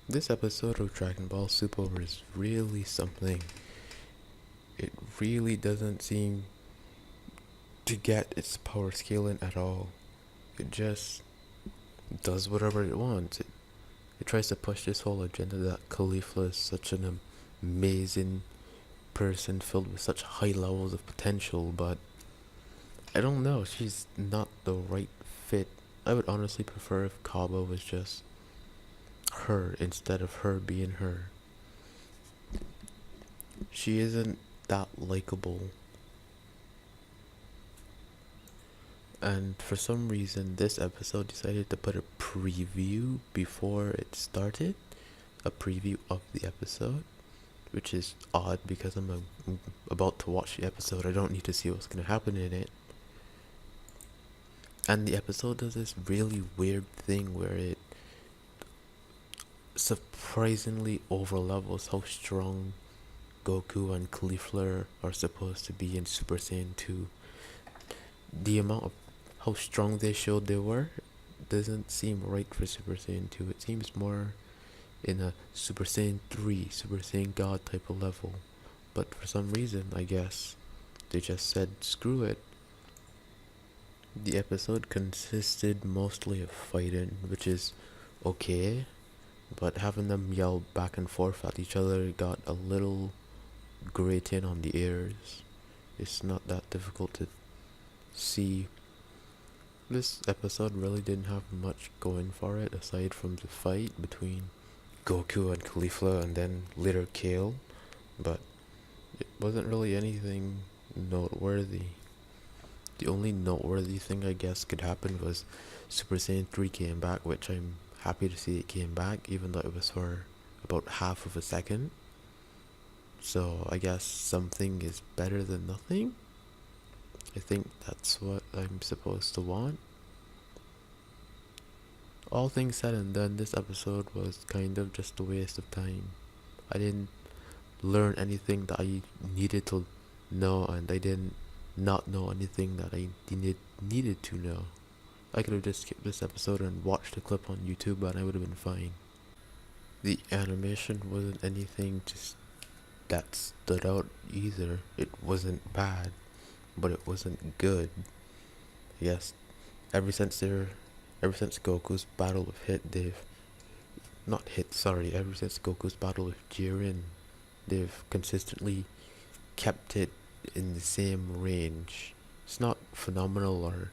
This episode of Dragon Ball Super is really something. It really doesn't seem to get its power scaling at all. It just does whatever it wants. It tries to push this whole agenda that Caulifla is such an amazing person filled with such high levels of potential, but I don't know, she's not the right fit. I would honestly prefer if Kaba was just her instead of her being her. She isn't that likable. And for some reason, this episode decided to put a preview before it started. A preview of the episode. Which is odd because I'm about to watch the episode. I don't need to see what's going to happen in it. And the episode does this really weird thing where it surprisingly overlevels how strong Goku and Caulifla are supposed to be in Super Saiyan 2. The amount of how strong they showed they were doesn't seem right for Super Saiyan 2. It seems more in a Super Saiyan 3, Super Saiyan God type of level. But for some reason, I guess, they just said screw it. The episode consisted mostly of fighting, which is okay, but having them yell back and forth at each other got a little grating on the ears. It's not that difficult to see. This episode really didn't have much going for it aside from the fight between Goku and Caulifla and then later Kale, but it wasn't really anything noteworthy. The only noteworthy thing I guess could happen was Super Saiyan 3 came back, which I'm happy to see it came back, even though it was for about half of a second. So I guess something is better than nothing. I think that's what I'm supposed to want. All things said and done, this episode was kind of just a waste of time. I didn't learn anything that I needed to know, and I didn't not know anything that I needed to know. I could have just skipped this episode and watched the clip on YouTube and I would have been fine. The animation wasn't anything just that stood out either. It wasn't bad, but it wasn't good. Yes, ever since Goku's battle with ever since Goku's battle with Jiren, they've consistently kept it in the same range. It's not phenomenal or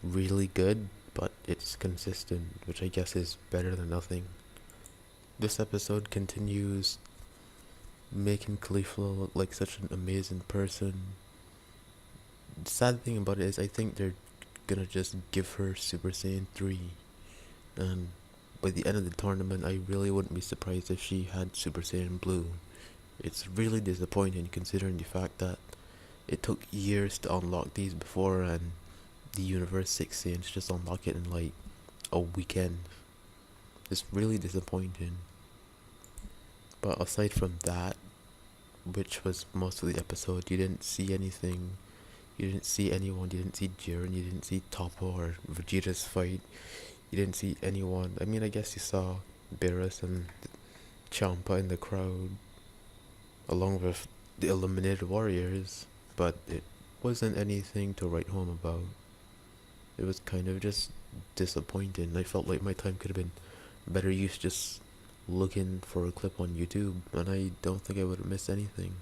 really good, but it's consistent, which I guess is better than nothing. This episode continues making Caulifla look like such an amazing person. The sad thing about it is I think they're gonna just give her Super Saiyan 3, and by the end of the tournament I really wouldn't be surprised if she had Super Saiyan Blue. It's really disappointing considering the fact that it took years to unlock these before, and the Universe 6 Saiyans just unlock it in like a weekend. It's really disappointing. But aside from that, which was most of the episode, you didn't see anything. You didn't see anyone. You didn't see Jiren. You didn't see Toppo or Vegeta's fight. You didn't see anyone. I mean, I guess you saw Beerus and Champa in the crowd, along with the eliminated warriors, but it wasn't anything to write home about. It was kind of just disappointing. I felt like my time could have been better used just looking for a clip on YouTube, and I don't think I would have missed anything.